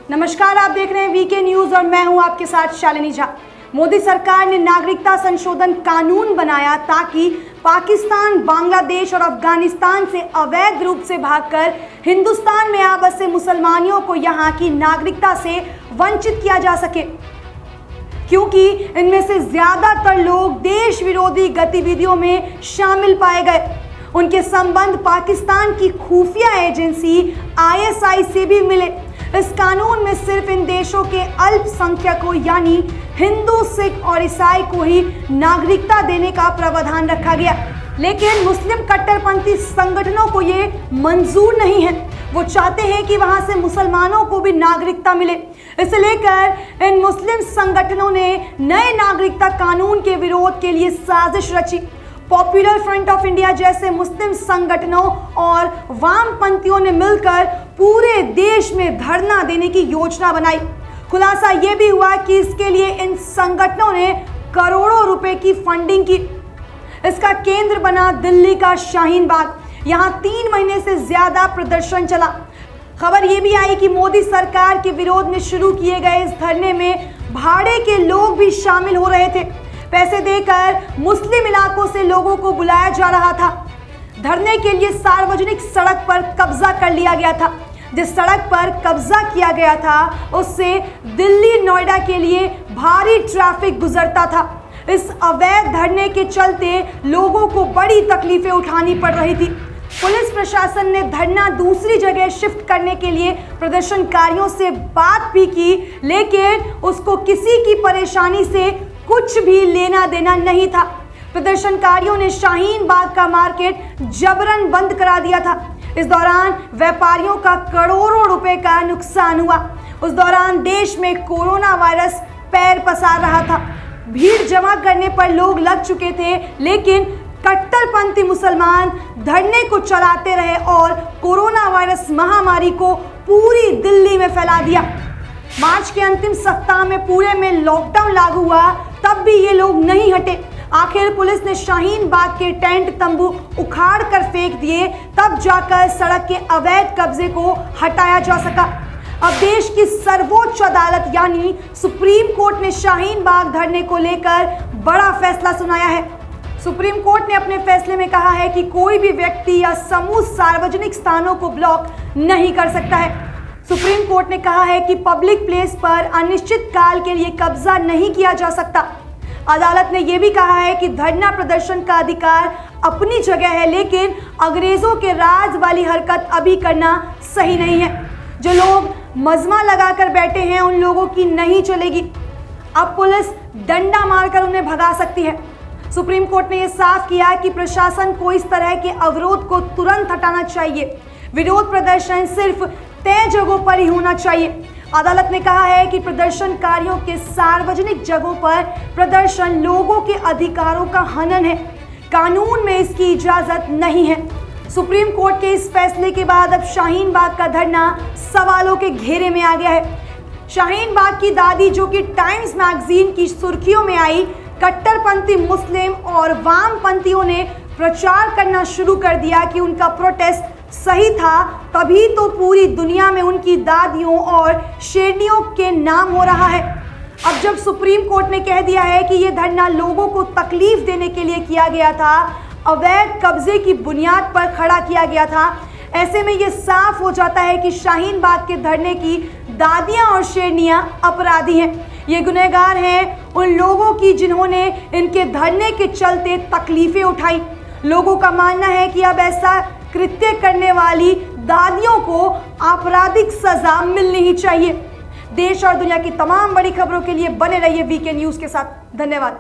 नमस्कार, आप देख रहे हैं वीके न्यूज और मैं हूं आपके साथ शालिनी झा। मोदी सरकार ने नागरिकता संशोधन कानून बनाया ताकि पाकिस्तान, बांग्लादेश और अफगानिस्तान से अवैध रूप से भागकर हिंदुस्तान में आ बसे मुसलमानियों को यहां की नागरिकता से वंचित किया जा सके, क्योंकि इनमें से ज्यादातर लोग देश विरोधी गतिविधियों में शामिल पाए गए। उनके संबंध पाकिस्तान की खुफिया एजेंसी ISI से भी मिले। इस कानून में सिर्फ इन देशों के अल्पसंख्यकों यानी हिंदू, सिख और ईसाई को ही नागरिकता देने का प्रावधान रखा गया, लेकिन मुस्लिम कट्टरपंथी संगठनों को ये मंजूर नहीं है। वो चाहते हैं कि वहां से मुसलमानों को भी नागरिकता मिले। इसे लेकर इन मुस्लिम संगठनों ने नए नागरिकता कानून के विरोध के लिए साजिश रची। पॉपुलर फ्रंट ऑफ इंडिया जैसे मुस्लिम संगठनों और वामपंथियों ने मिलकर पूरे देश में धरना देने की योजना बनाई। खुलासा यह भी हुआ कि इसके लिए इन संगठनों ने करोड़ों रुपए की फंडिंग की। इसका केंद्र बना दिल्ली का शाहीन बाग। यहां 3 महीने से ज्यादा प्रदर्शन चला। खबर यह भी आई कि मोदी सरकार के विरोध में शुरू किए गए इस धरने में भाड़े के लोग भी शामिल हो रहे थे। पैसे देकर मुस्लिम इलाकों से लोगों को बुलाया जा रहा था। धरने के लिए सार्वजनिक सड़क पर कब्जा कर लिया गया था। जिस सड़क पर कब्जा किया गया था उससे दिल्ली, नोएडा के लिए भारी ट्रैफिक गुजरता था। इस अवैध धरने के चलते लोगों को बड़ी तकलीफें उठानी पड़ रही थी। पुलिस प्रशासन ने धरना दूसरी जगह शिफ्ट करने के लिए प्रदर्शनकारियों से बात भी की, लेकिन उसको किसी की परेशानी से कुछ भी लेना देना नहीं था। प्रदर्शनकारियों ने शाहीन बाग का मार्केट जबरन बंद करा दिया था। इस दौरान व्यापारियों का करोड़ों रुपए का नुकसान हुआ। उस दौरान देश में कोरोना वायरस पैर पसार रहा था। भीड़ जमा करने पर लोग लग चुके थे, लेकिन कट्टरपंथी मुसलमान धरने को चलाते रहे और कोरोना वायरस महामारी को पूरी दिल्ली में फैला दिया। मार्च के अंतिम सप्ताह में पूरे में लॉकडाउन लागू हुआ, तब भी ये लोग नहीं हटे। आखिर पुलिस ने शाहीन बाग के टेंट तंबू उखाड़ कर फेंक दिए, तब जाकर सड़क के अवैध कब्जे को हटाया जा सका। अब देश की सर्वोच्च अदालत यानी सुप्रीम कोर्ट ने शाहीन बाग धरने को लेकर बड़ा फैसला सुनाया है। सुप्रीम कोर्ट ने अपने फैसले में कहा है कि कोई भी व्यक्ति या समूह सार्वजनिक स्थानों को ब्लॉक नहीं कर सकता है। सुप्रीम कोर्ट ने कहा है कि पब्लिक प्लेस पर अनिश्चित काल के लिए कब्जा नहीं किया जा सकता। अदालत ने यह भी कहा है कि धरना प्रदर्शन का अधिकार अपनी जगह है, लेकिन अंग्रेजों के राज वाली हरकत अभी करना सही नहीं है। जो लोग मजमा लगाकर बैठे हैं उन लोगों की नहीं चलेगी। अब पुलिस डंडा मारकर उन्हें भगा सकती है। सुप्रीम कोर्ट ने यह साफ किया कि प्रशासन को इस तरह के अवरोध को तुरंत हटाना चाहिए। विरोध प्रदर्शन सिर्फ तय जगहों पर ही होना चाहिए। अदालत ने कहा है कि प्रदर्शनकारियों के सार्वजनिक जगहों पर प्रदर्शन लोगों के अधिकारों का हनन है। कानून में इसकी इजाजत नहीं है। सुप्रीम कोर्ट के इस फैसले के बाद अब शाहीन बाग का धरना सवालों के घेरे में आ गया है। शाहीन बाग की दादी, जो कि टाइम्स मैगजीन की सुर्खियों में आई, कट्टरपंथी मुस्लिम और वामपंथियों ने प्रचार करना शुरू कर दिया कि उनका प्रोटेस्ट सही था, तभी तो पूरी दुनिया में उनकी दादियों और शेरनियों के नाम हो रहा है। अब जब सुप्रीम कोर्ट ने कह दिया है कि यह धरना लोगों को तकलीफ देने के लिए किया गया था, अवैध कब्जे की बुनियाद पर खड़ा किया गया था, ऐसे में यह साफ हो जाता है कि शाहीन बाग के धरने की दादियां और शेरनियां अपराधी हैं। ये गुनहगार हैं उन लोगों की जिन्होंने इनके धरने के चलते तकलीफें उठाई। लोगों का मानना है कि अब ऐसा कृत्य करने वाली दादियों को आपराधिक सजा मिलनी ही चाहिए। देश और दुनिया की तमाम बड़ी खबरों के लिए बने रहिए वीके न्यूज के साथ। धन्यवाद।